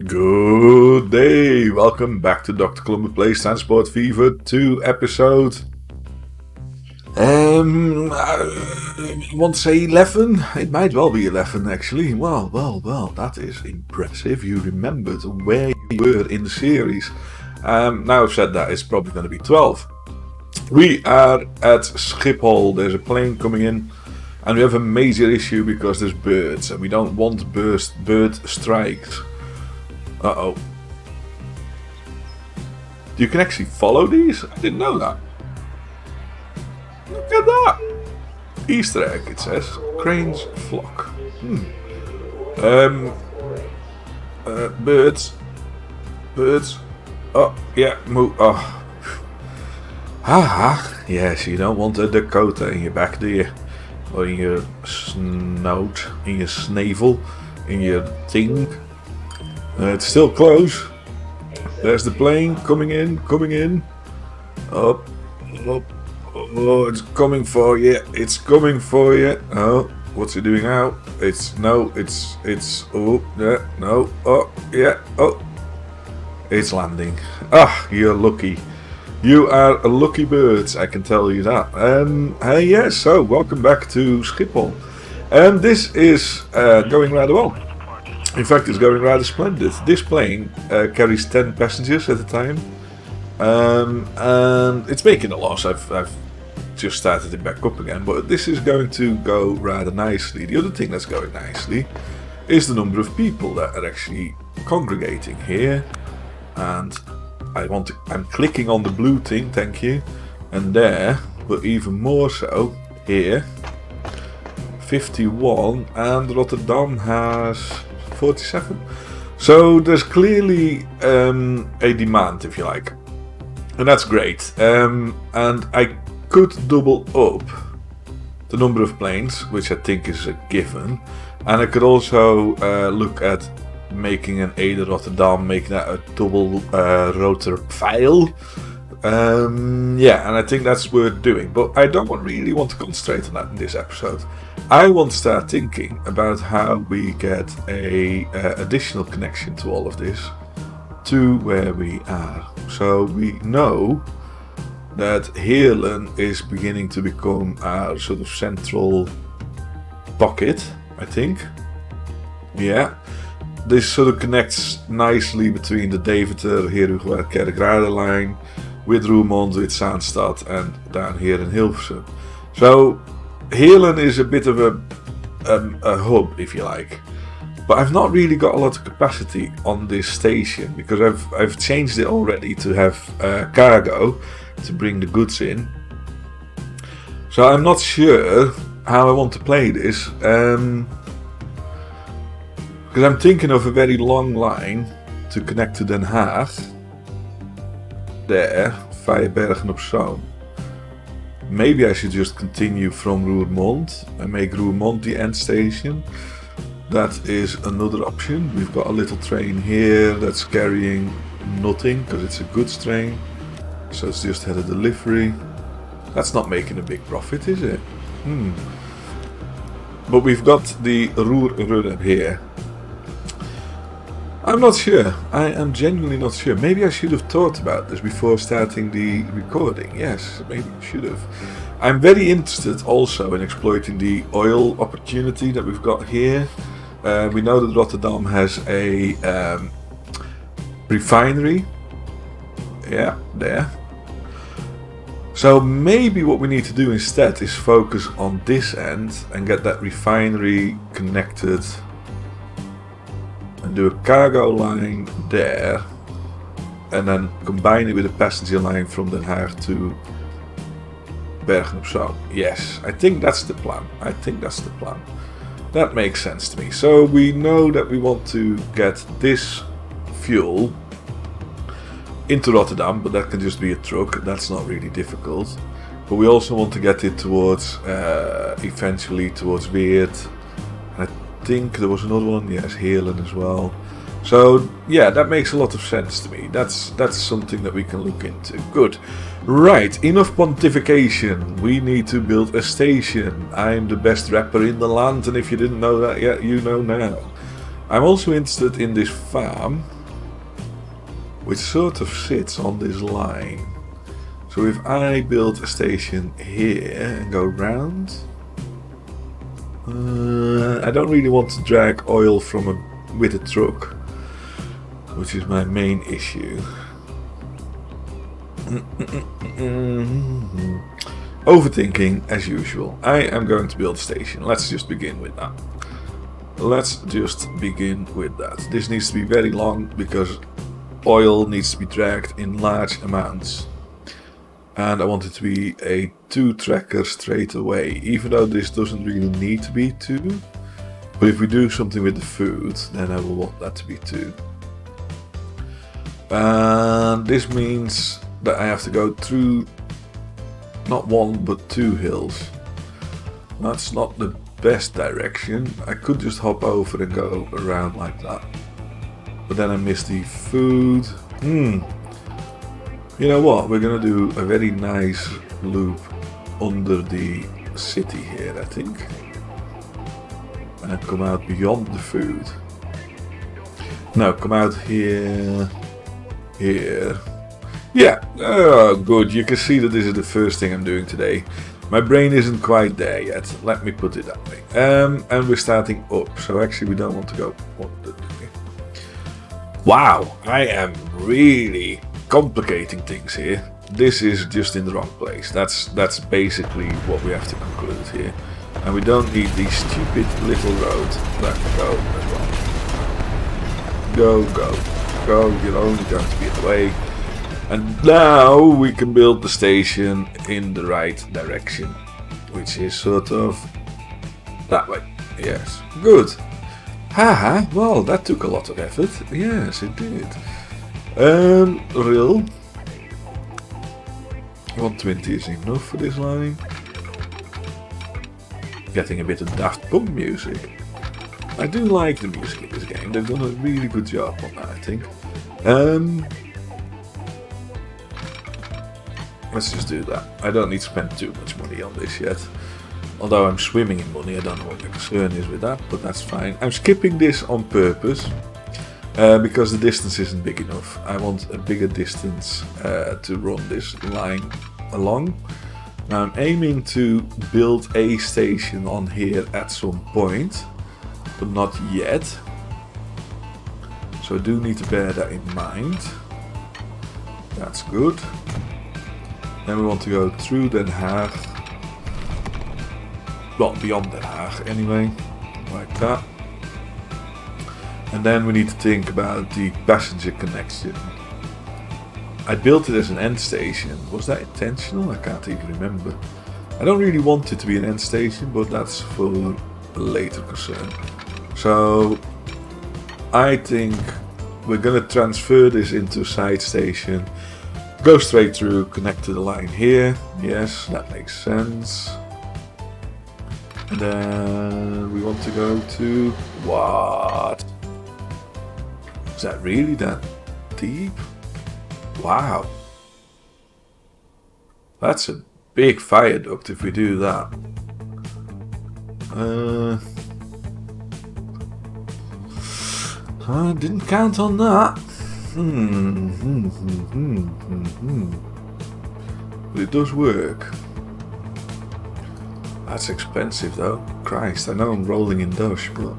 Good day, welcome back to Dr. Columba Plays Transport Fever 2 episode. I want to say 11. It might well be 11 actually. Well, that is impressive. You remembered where you were in the series. Now I've said that, it's probably going to be 12. We are at Schiphol. There's a plane coming in. And we have a major issue because there's birds. And we don't want bird strikes. Uh-oh. You can actually follow these? I didn't know that. Look at that! Easter egg, it says. Crane's flock. Birds. Birds. Oh, yeah, move. Oh. Haha. Yes, you don't want a Dakota in your back, do you? Or in your snout, in your snavel, in your thing. It's still close. There's the plane coming in. Up. Oh, it's coming for you. Oh, what's it doing now? Oh, yeah, no, oh, yeah, oh. It's landing. Ah, you're lucky. You are a lucky birds, I can tell you that. Yeah, so welcome back to Schiphol. And this is going rather well. In fact, it's going rather splendid. This plane carries 10 passengers at a time. And it's making a loss. I've just started it back up again. But this is going to go rather nicely. The other thing that's going nicely is the number of people that are actually congregating here. And I'm clicking on the blue thing, thank you. And there, but even more so, here. 51, and Rotterdam has 47. So there's clearly a demand, if you like, and that's great. And I could double up the number of planes, which I think is a given, and I could also look at making an Ada Rotterdam, making that a double rotor file. Yeah, and I think that's worth doing, but I don't really want to concentrate on that in this episode. I want to start thinking about how we get a additional connection to all of this, to where we are. So we know that Heerlen is beginning to become our sort of central pocket, I think. Yeah. This sort of connects nicely between the Deventer, Heerhugowaard, Kerkrade line, with Roermond, with Zaanstad, and down here in Hilversum. So Heerlen is a bit of a hub, if you like, but I've not really got a lot of capacity on this station because I've changed it already to have cargo to bring the goods in. So I'm not sure how I want to play this, because I'm thinking of a very long line to connect to Den Haag. There, via Bergen op Zoom. Maybe I should just continue from Roermond and make Roermond the end station. That is another option. We've got a little train here that's carrying nothing because it's a goods train. So it's just had a delivery. That's not making a big profit, is it? But we've got the Roerrunner here. I'm not sure. I am genuinely not sure. Maybe I should have thought about this before starting the recording. Yes, maybe I should have. I'm very interested also in exploiting the oil opportunity that we've got here. We know that Rotterdam has a refinery. Yeah, there. So maybe what we need to do instead is focus on this end and get that refinery connected. And do a cargo line there, and then combine it with a passenger line from Den Haag to Bergen op Zoom. Yes, I think that's the plan. That makes sense to me. So we know that we want to get this fuel into Rotterdam, but that can just be a truck. That's not really difficult. But we also want to get it towards, eventually towards Weert. I think there was another one, yes, Heerlen as well. So yeah, that makes a lot of sense to me. That's something that we can look into. Good. Right, enough pontification. We need to build a station. I'm the best rapper in the land, and if you didn't know that yet, you know now. I'm also interested in this farm, which sort of sits on this line. So if I build a station here and go round, I don't really want to drag oil with a truck, which is my main issue. Overthinking as usual. I am going to build a station. Let's just begin with that. This needs to be very long because oil needs to be dragged in large amounts. And I want it to be a 2-tracker straight away, even though this doesn't really need to be 2. But if we do something with the food, then I will want that to be 2. And this means that I have to go through not 1 but 2 hills. That's not the best direction. I could just hop over and go around like that. But then I miss the food. You know what? We're gonna do a very nice loop under the city here, I think. And come out beyond the food. No, come out here. Here. Yeah, good. You can see that this is the first thing I'm doing today. My brain isn't quite there yet. Let me put it that way. And we're starting up, so actually we don't want to go under. Wow, I am really complicating things here. This is just in the wrong place. That's basically what we have to conclude here. And we don't need these stupid little roads. Let me go as well. Go. You're only going to be in the way. And now we can build the station in the right direction, which is sort of that way. Yes, good. Haha, well, that took a lot of effort. Yes, it did. Real 120 is enough for this line. Getting a bit of Daft Punk music. I do like the music in this game. They've done a really good job on that, I think. Let's just do that. I don't need to spend too much money on this yet. Although I'm swimming in money, I don't know what the concern is with that, but that's fine. I'm skipping this on purpose. Because the distance isn't big enough. I want a bigger distance to run this line along. Now I'm aiming to build a station on here at some point, but not yet. So I do need to bear that in mind. That's good. Then we want to go through Den Haag. Well, beyond Den Haag anyway, like that. And then we need to think about the passenger connection. I built it as an end station. Was that intentional? I can't even remember. I don't really want it to be an end station, but that's for a later concern. So I think we're gonna transfer this into a side station. Go straight through, connect to the line here. Yes, that makes sense. And then we want to go to what? Is that really that deep? Wow. That's a big viaduct if we do that. I didn't count on that. But it does work. That's expensive though. Christ, I know I'm rolling in dosh, but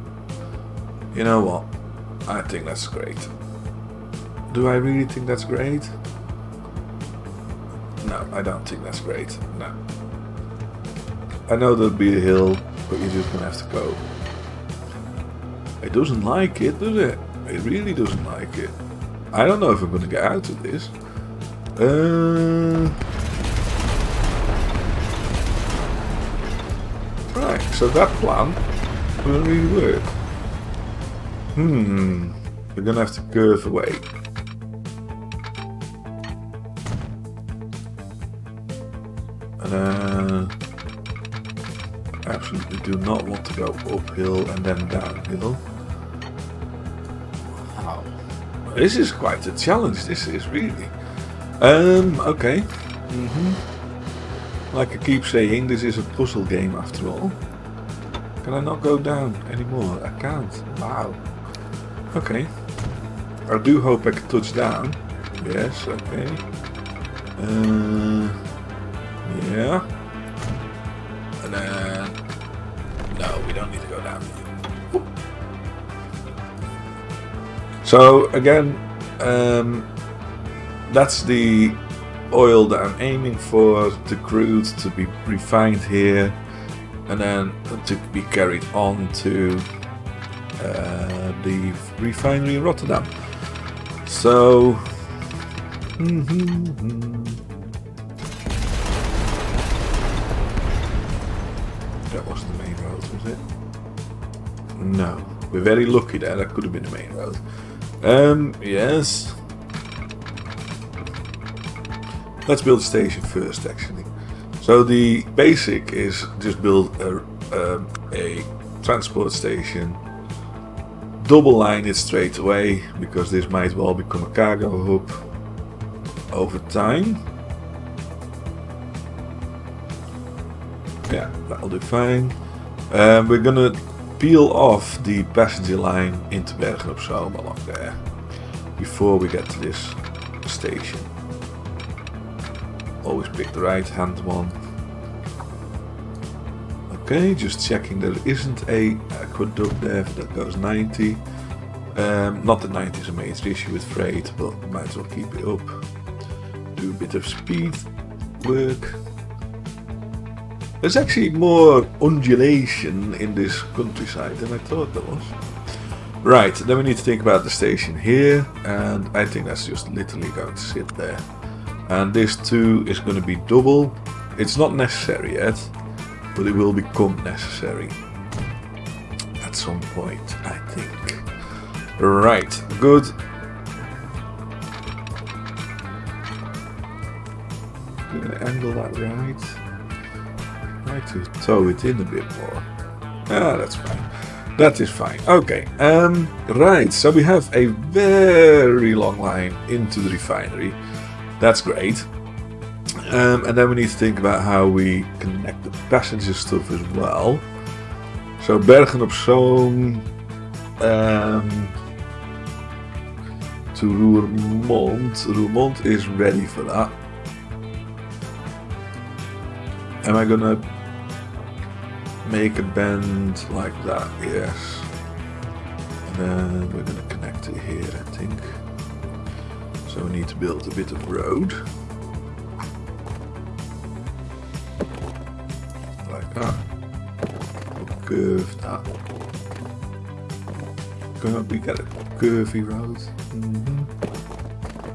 you know what? I think that's great. Do I really think that's great? No, I don't think that's great. No. I know there'll be a hill, but you're just gonna have to go. It doesn't like it, does it? It really doesn't like it. I don't know if I'm gonna get out of this. Right, so that plan doesn't really work. We're gonna have to curve away. And I absolutely do not want to go uphill and then downhill. Wow. This is quite a challenge, this is really. Okay. Like I keep saying, this is a puzzle game after all. Can I not go down anymore? I can't. Wow. Okay. I do hope I can touch down. Yes, okay. Yeah. And then... No, we don't need to go down. So, again, that's the oil that I'm aiming for, the crude to be refined here, and then to be carried on to the refinery in Rotterdam. So, that wasn't the main road, was it? No, we're very lucky there. That could have been the main road. Yes. Let's build a station first, actually. So the basic is just build a transport station. Double line it straight away, because this might well become a cargo hub over time. Yeah, that'll do fine. We're gonna peel off the passenger line into Bergen op Zoom along there before we get to this station. Always pick the right hand one. Okay, just checking there isn't a aqueduct there that goes 90. Not that 90 is a major issue with freight, but might as well keep it up. Do a bit of speed work. There's actually more undulation in this countryside than I thought there was. Right, then we need to think about the station here, and I think that's just literally going to sit there. And this too is going to be double. It's not necessary yet, but it will become necessary at some point, I think. Right, good. Gonna angle that right. Try to tow it in a bit more. Ah, that's fine. That is fine. Okay. Right. So we have a very long line into the refinery. That's great. And then we need to think about how we connect the passenger stuff as well. So Bergen op Zoom to Roermond. Roermond is ready for that. Am I gonna make a bend like that? Yes. And then we're gonna connect it here, I think. So we need to build a bit of road. Like that. We'll curve that. Gonna we get a curvy road?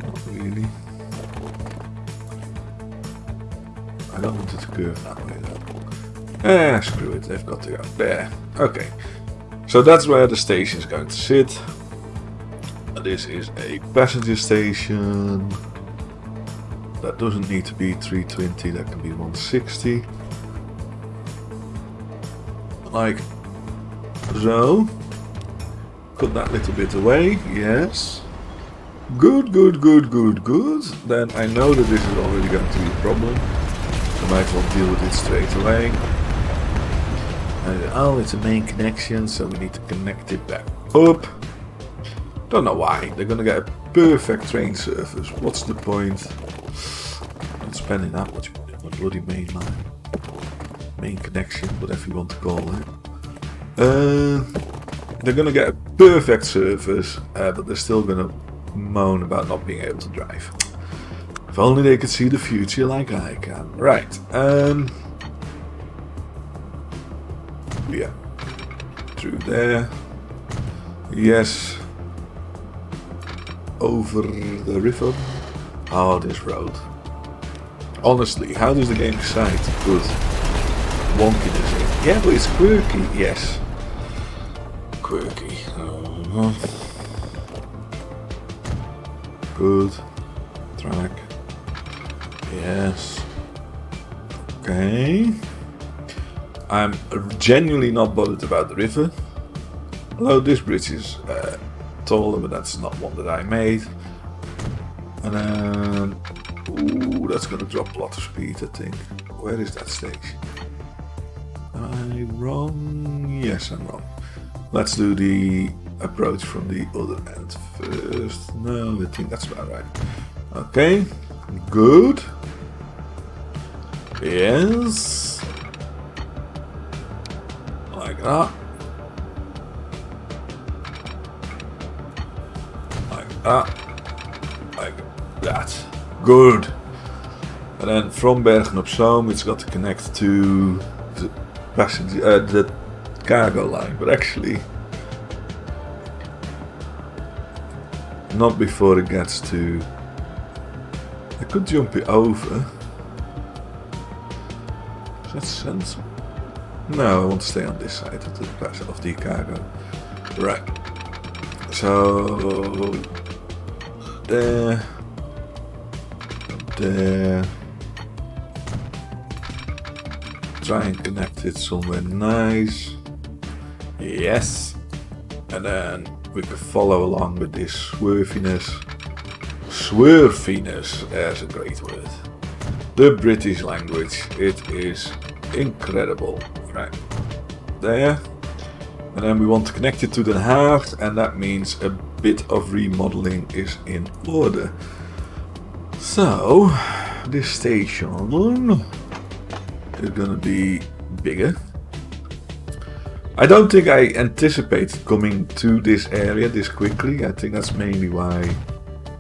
Not really. I don't want it to curve that way though. Screw it, they've got to go there. Okay, so that's where the station is going to sit. This is a passenger station. That doesn't need to be 320, that can be 160. Like so. Cut that little bit away, yes. Good, good, good, good, good. Then I know that this is already going to be a problem. I might as well deal with it straight away. Oh, it's a main connection, so we need to connect it back up. Don't know why. They're gonna get a perfect train service. What's the point? Not spending that much money on a bloody main line. Main connection, whatever you want to call it. They're gonna get a perfect service, but they're still gonna moan about not being able to drive. If only they could see the future like I can. Right. Yeah. Through there. Yes. Over the river. Oh, this road. Honestly, how does the game decide to put wonkiness in? Yeah, but it's quirky. Yes. Quirky. Good. Track. Yes. Okay. I'm genuinely not bothered about the river. Although this bridge is taller, but that's not one that I made. And then... Ooh, that's gonna drop a lot of speed, I think. Where is that station? Am I wrong? Yes, I'm wrong. Let's do the approach from the other end first. No, I think that's about right. Okay, good. Yes. Like that. Like that. Like that. Good. And then from Bergen op Zoom, it's got to connect to the passenger, the cargo line, but actually not before it gets to. I could jump it over. Does that sense? No, I want to stay on this side of the cargo. Right. So there, there. Try and connect it somewhere nice. Yes. And then we can follow along with this swerviness. Swerviness, there's a great word. The British language, it is incredible. Right. There. And then we want to connect it to Den Haag, and that means a bit of remodeling is in order. So, this station is gonna be bigger. I don't think I anticipated coming to this area this quickly. I think that's mainly why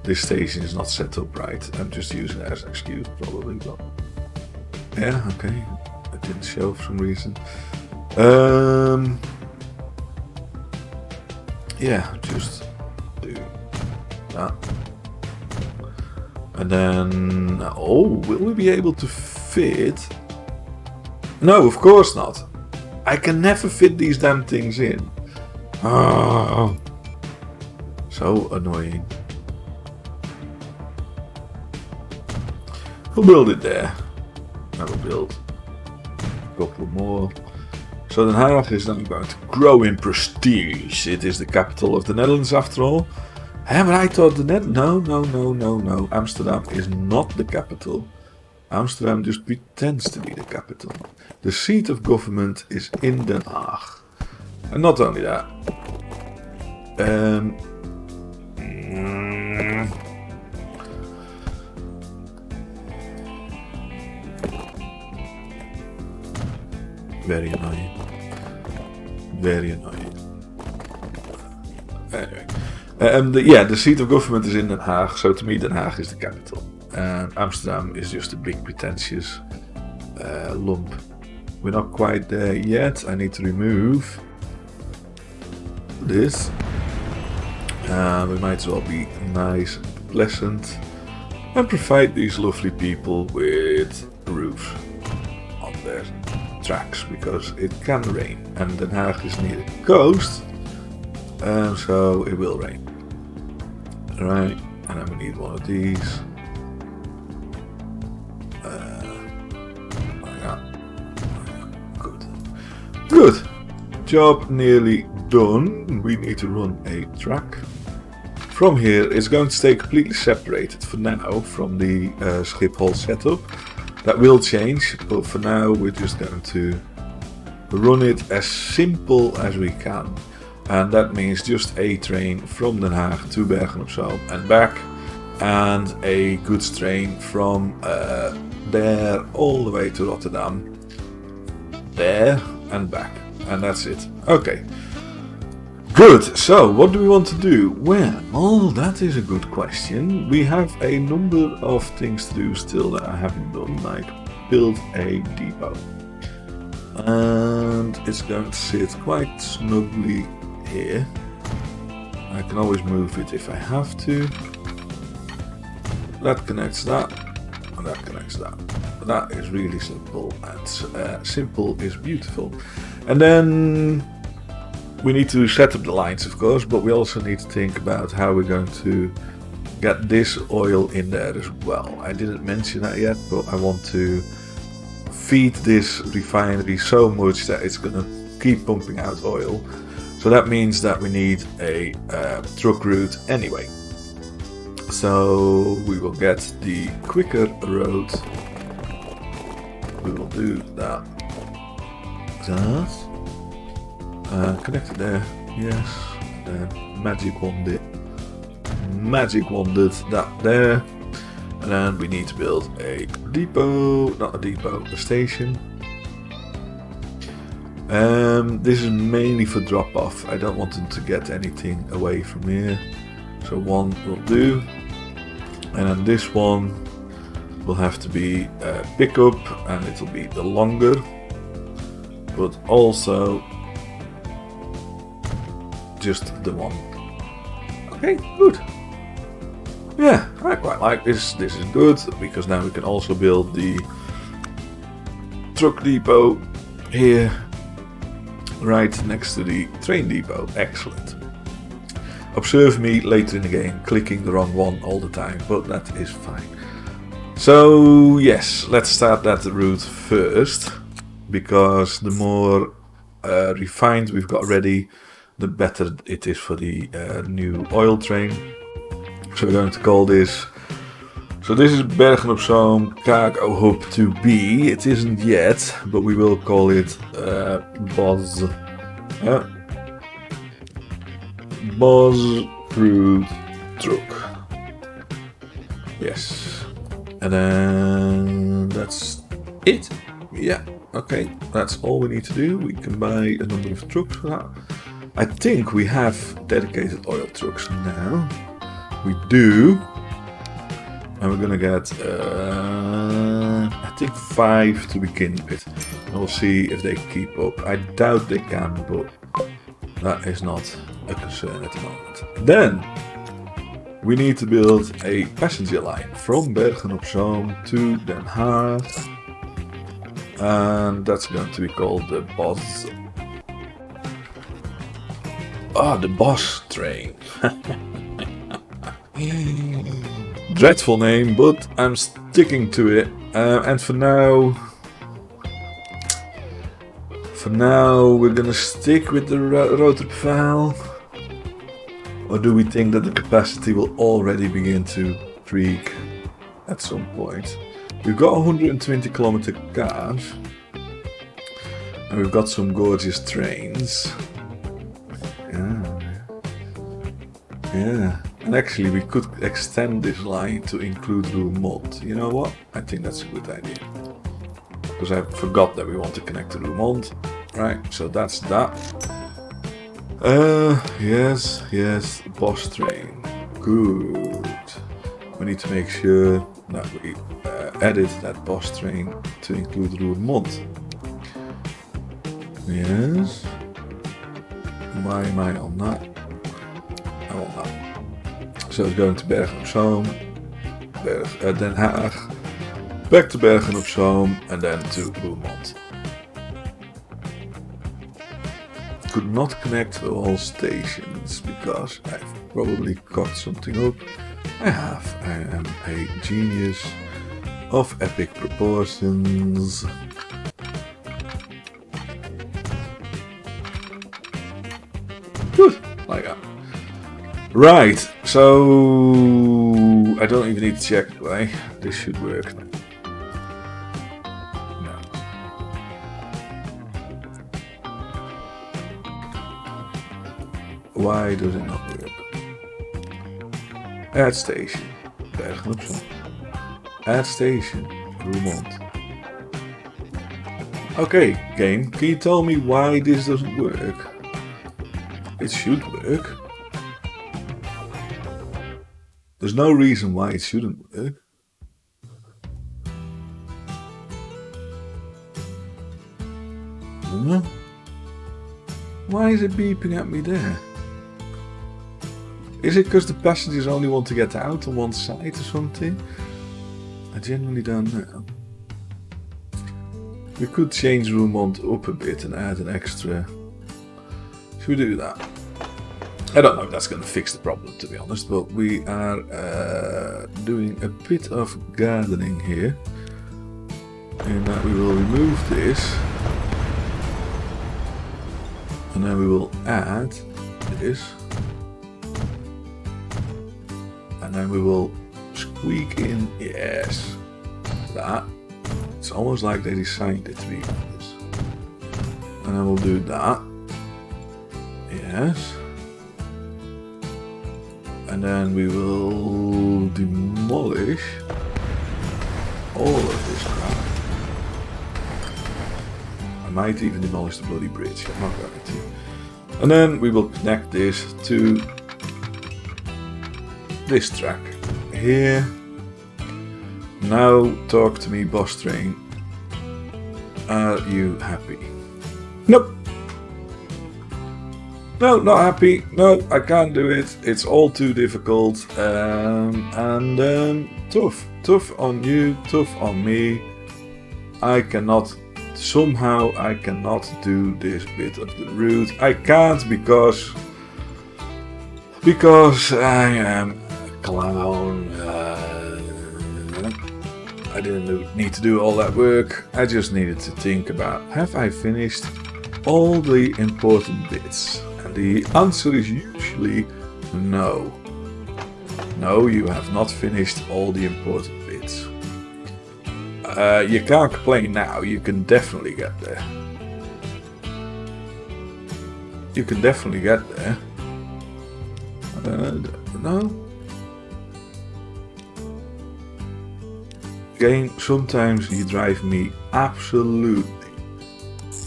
this station is not set up right. I'm just using it as an excuse probably, but yeah, okay. It didn't show for some reason. Yeah, just do that. And then, oh, will we be able to fit? No, of course not. I can never fit these damn things in. Oh, so annoying. We'll build it there. I will build a couple more. So Den Haag is then going to grow in prestige. It is the capital of the Netherlands after all. But I thought no. Amsterdam is not the capital. Amsterdam just pretends to be the capital. The seat of government is in Den Haag. And not only that. Very annoying. Very annoying. Anyway. The seat of government is in Den Haag. So to me Den Haag is the capital. And Amsterdam is just a big pretentious lump. We're not quite there yet. I need to remove this. We might as well be nice and pleasant and provide these lovely people with roofs on their tracks, because it can rain and Den Haag is near the coast, so it will rain. Right, and then we need one of these. Good. Job nearly done. We need to run a track. From here, it's going to stay completely separated for now from the Schiphol setup. That will change, but for now we're just going to run it as simple as we can. And that means just a train from Den Haag to Bergen op Zoom and back. And a goods train from there all the way to Rotterdam. There and back, and that's it. Okay, good. So what do we want to do? Well, that is a good question. We have a number of things to do still that I haven't done, like build a depot, and it's going to sit quite snugly here. I can always move it if I have to. That connects that, and that connects that. That is really simple, and simple is beautiful. And then we need to set up the lines, of course, but we also need to think about how we're going to get this oil in there as well. I didn't mention that yet, but I want to feed this refinery so much that it's going to keep pumping out oil. So that means that we need a truck route anyway. So we will get the quicker road. We will do that. Connect it there. Yes. and then magic wanded that there. And then we need to build a depot, not a depot, a station. This is mainly for drop off. I don't want them to get anything away from here. So one will do. And then this one will have to be a pickup, and it'll be the longer. But also just the one. Okay, good. Yeah, I quite like this. This is good because now we can also build the truck depot here, right next to the train depot. Excellent. Observe me later in the game clicking the wrong one all the time, but that is fine. So yes, let's start that route first, because the more refined we've got ready, the better it is for the new oil train. So we're going to call this. So this is Bergen op Zoom Cargo Hub 2B. It isn't yet, but we will call it Bos Fruit Truck. Yes. And then that's it. Yeah. Okay. That's all we need to do. We can buy a number of trucks for that. I think we have dedicated oil trucks now. We do. And we're gonna get I think 5 to begin with. And we'll see if they keep up. I doubt they can, but that is not a concern at the moment. Then we need to build a passenger line from Bergen op Zoom to Den Haag. And that's going to be called the Bos. The Bos train. Dreadful name, but I'm sticking to it. And for now, we're gonna stick with the rotor valve. Or do we think that the capacity will already begin to creak at some point? We've got 120 kilometer cars, and we've got some gorgeous trains. Yeah. And actually we could extend this line to include Roermond. You know what? I think that's a good idea. Because I forgot that we want to connect to Roermond. Right, so that's that. Yes, Bos train. Good. We need to make sure that we edit that Bos train to include Roermond. Yes. Why am I on that? I'm on that. So it's going to Bergen op Zoom, Den Haag, back to Bergen op Zoom, and then to Roermond. Could not connect to all stations because I've probably cocked something up. I am a genius of epic proportions. Good, like that. Right, so I don't even need to check, do I? This should work now. No. Why does it not work? Add station. Bergen op Zoom. Add station. Roermond. Okay, game, can you tell me why this doesn't work? It should work. There's no reason why it shouldn't work. Why is it beeping at me there? Is it because the passengers only want to get out on one side or something? I genuinely don't know. We could change Roermond up a bit and add an extra. Should we do that? I don't know if that's going to fix the problem, to be honest, but we are doing a bit of gardening here. In that we will remove this. And then we will add this. And then we will squeak in, yes, that. It's almost like they designed it to be like this. And then we'll do that. Yes. And then we will demolish all of this crap. I might even demolish the bloody bridge, I'm not going to. And then we will connect this to this track here. Now talk to me, boss train. Are you happy? Nope. No, not happy. No, I can't do it. It's all too difficult. And tough. Tough on you, tough on me. Somehow I cannot do this bit of the route. I can't because I am a clown. I didn't need to do all that work. I just needed to think about, have I finished all the important bits? And the answer is usually no. No, you have not finished all the important bits. You can't complain now, you can definitely get there. You can definitely get there. No? Game, sometimes you drive me absolutely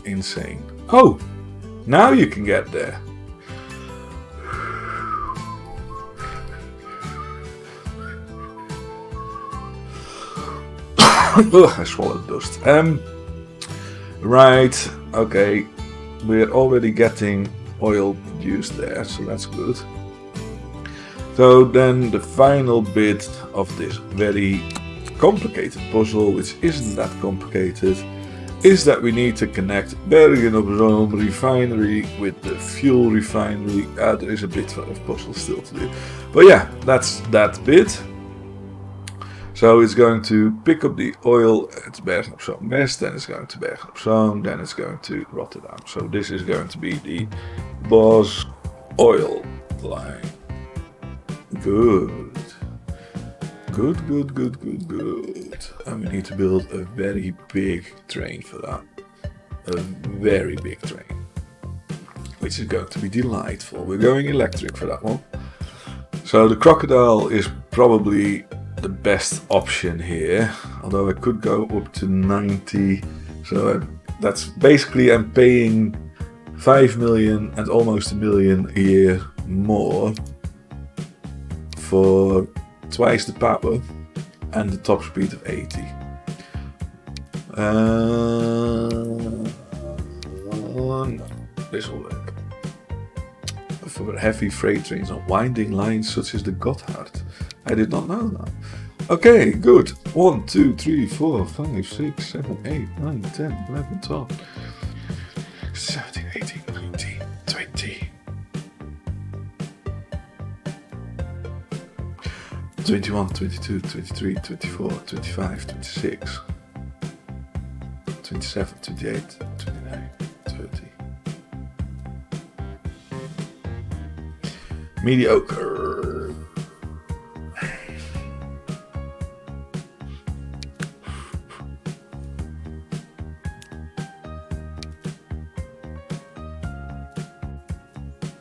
insane. Oh! Now you can get there. Ugh, I swallowed dust. Right, okay. We're already getting oil produced there, so that's good. So then the final bit of this very complicated puzzle, which isn't that complicated, is that we need to connect Bergen op Zoom refinery with the fuel refinery. There is a bit of puzzle still to do. But yeah, that's that bit. So it's going to pick up the oil at Bergen op Zoom West, then it's going to Bergen op Zoom, then it's going to Rotterdam. So this is going to be the Bosch oil line. Good. Good. And we need to build a very big train for that. A very big train. Which is going to be delightful. We're going electric for that one. So the crocodile is probably the best option here. Although I could go up to 90. So that's basically I'm paying 5 million and almost 1 million a year more for twice the power and the top speed of 80. This will work. For heavy freight trains on winding lines such as the Gotthard. I did not know that. Okay, good. 1, 2, 3, 4, 5, 6, 7, 8, 9, 10, 11, 12, 17, 18, 19, 20. 21, 22, 23, 24, 25, 26, 27, 28, 29, 30. Mediocre.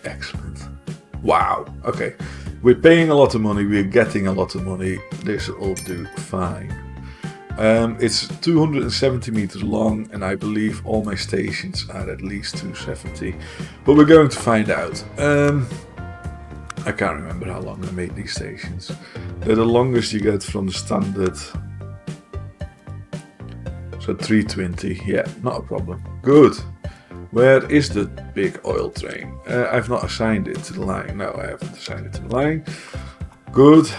Excellent. Wow. Okay. We're paying a lot of money, we're getting a lot of money, this will do fine. It's 270 meters long and I believe all my stations are at least 270. But we're going to find out. I can't remember how long I made these stations. They're the longest you get from the standard. So 320, yeah, not a problem. Good. Where is the big oil train? I've not assigned it to the line. No, I haven't assigned it to the line. Good.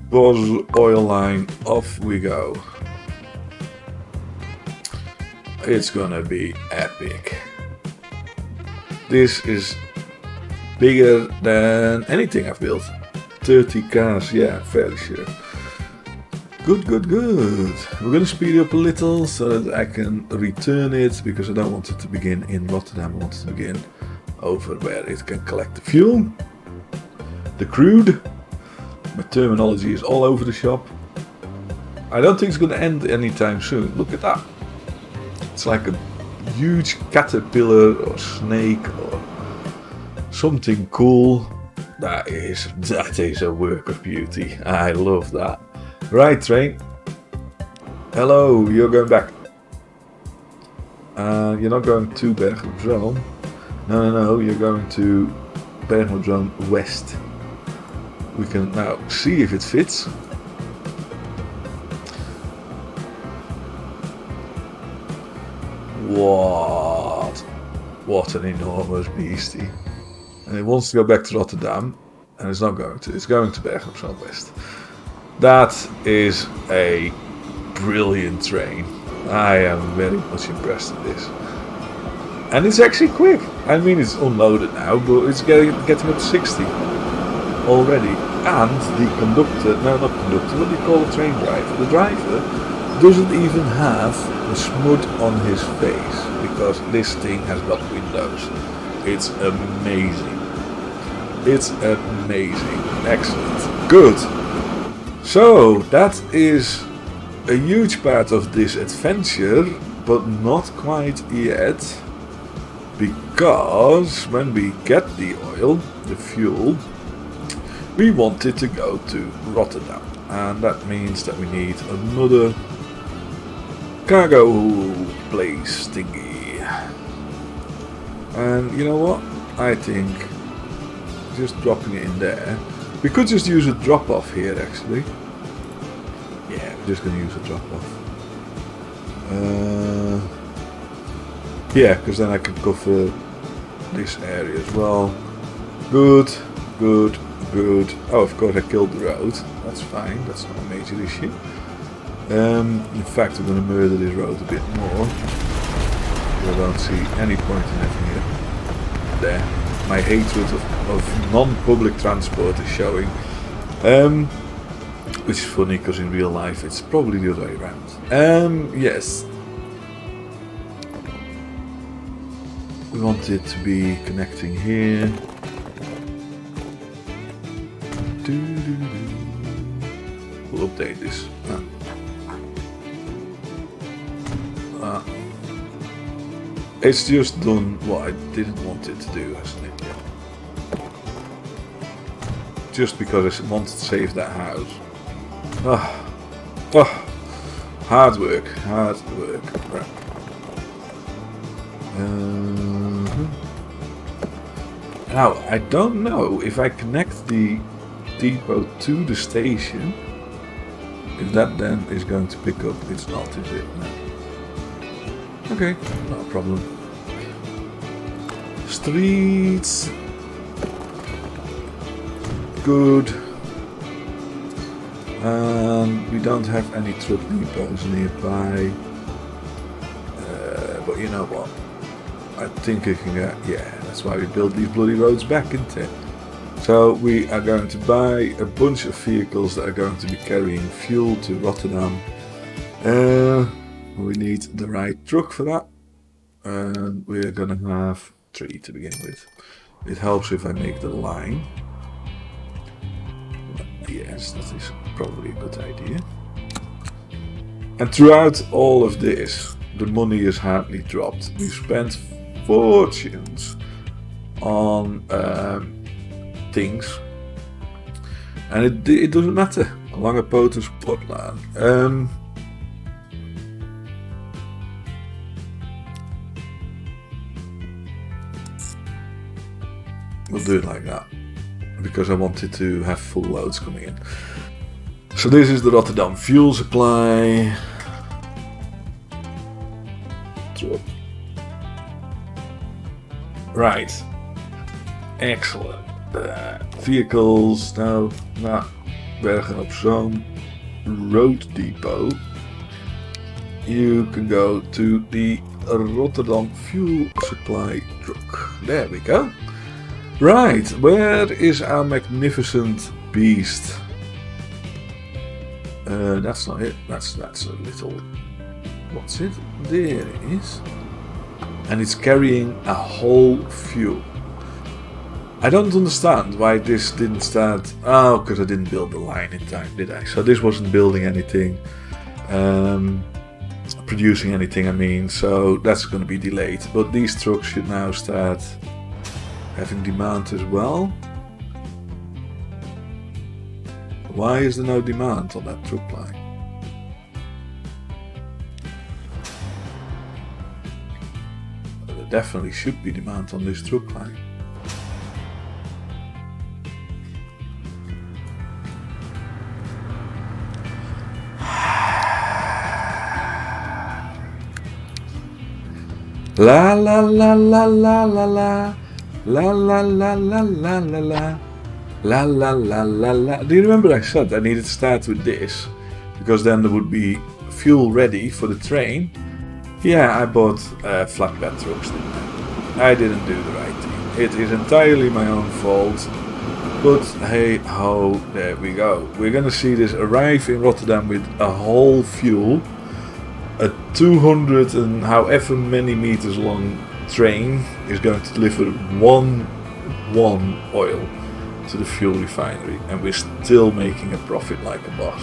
Bosch oil line. Off we go. It's gonna be epic. This is bigger than anything I've built. 30 cars, yeah, fairly sure. Good. We're going to speed up a little so that I can return it because I don't want it to begin in Rotterdam. I want it to begin over where it can collect the fuel. The crude. My terminology is all over the shop. I don't think it's going to end anytime soon. Look at that. It's like a huge caterpillar or snake or something cool That is a work of beauty. I love that. Right, train. Hello, you're going back. You're not going to Bergen op Zoom. No, you're going to Bergen op Zoom West. We can now see if it fits. What an enormous beastie. And it wants to go back to Rotterdam, and it's not going to. It's going to Bergen op Zoom West. That is a brilliant train. I am very much impressed with this. And it's actually quick. I mean, it's unloaded now, but it's getting up to 60 already. And the conductor, no, not conductor, what do you call the train driver? The driver doesn't even have a smudge on his face because this thing has got windows. It's amazing. It's amazing. Excellent. Good. So, that is a huge part of this adventure, but not quite yet. Because when we get the oil, the fuel, we want it to go to Rotterdam. And that means that we need another cargo place thingy. And you know what? I think just dropping it in there. We could just use a drop off here actually. Yeah, we're just going to use a drop off. Yeah, because then I can cover this area as well. Good. Oh, of course I killed the road. That's fine, that's not a major issue. In fact, we're going to murder this road a bit more. I don't see any point in having it there. My hatred of non-public transport is showing. Which is funny because in real life it's probably the other way around. Yes. We want it to be connecting here. We'll update this. It's just done what I didn't want it to do, hasn't it? Just because I wanted to save that house. Hard work. Right. Now, I don't know if I connect the depot to the station, if that then is going to pick up. It's not, is it? No. Okay, not a problem. Streets. Good. And we don't have any truck depots nearby. But you know what? I think I can get... Yeah, that's why we build these bloody roads back, isn't it? So we are going to buy a bunch of vehicles that are going to be carrying fuel to Rotterdam. We need the right truck for that. And we're going to have 3 to begin with. It helps if I make the line. Yes, that is probably a good idea. And throughout all of this, the money has hardly dropped. We've spent fortunes on things, and it doesn't matter. Lange poten sportlaan. We'll do it like that because I wanted to have full loads coming in. So this is the Rotterdam fuel supply. Drop. Right. Excellent. Vehicles. Now, Bergen op Zoom Road Depot. You can go to the Rotterdam fuel supply truck. There we go. Right, where is our magnificent beast? That's not it. That's a little... What's it? There it is. And it's carrying a whole fuel. I don't understand why this didn't start... Oh, because I didn't build the line in time, did I? So this wasn't building anything. Producing anything, I mean. So that's going to be delayed. But these trucks should now start having demand as well. Why is there no demand on that truck line? There definitely should be demand on this truck line. La la la la la la la la la la la la la la la la la la la. Do you remember I said I needed to start with this because then there would be fuel ready for the train? Yeah, I bought flatbed trucks, didn't I? I didn't do the right thing. It is entirely my own fault. But hey ho, there we go. We're gonna see this arrive in Rotterdam with a whole fuel. A 200 and however many meters long train is going to deliver one oil to the fuel refinery, and we're still making a profit like a boss.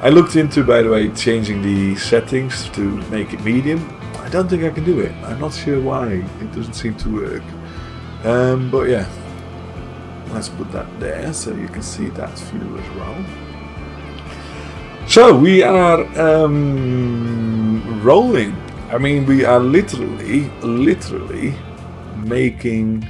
I looked into, by the way, changing the settings to make it medium. I don't think I can do it. I'm not sure why. It doesn't seem to work. But yeah, let's put that there so you can see that fuel as well. So we are rolling. I mean, we are literally making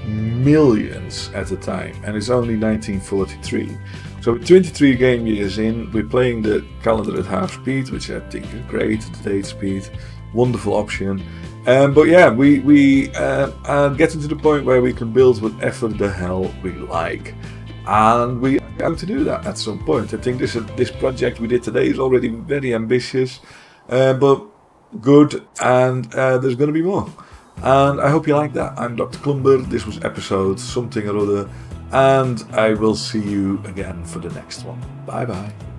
millions at a time, and it's only 1943. So with 23 game years in, we're playing the calendar at half speed, which I think is great. The date speed, wonderful option. But yeah, we are getting to the point where we can build whatever the hell we like. And we are going to do that at some point. I think this project we did today is already very ambitious, but good, and there's going to be more. And I hope you like that. I'm Dr. Klumber. This was episode something or other, and I will see you again for the next one. Bye bye.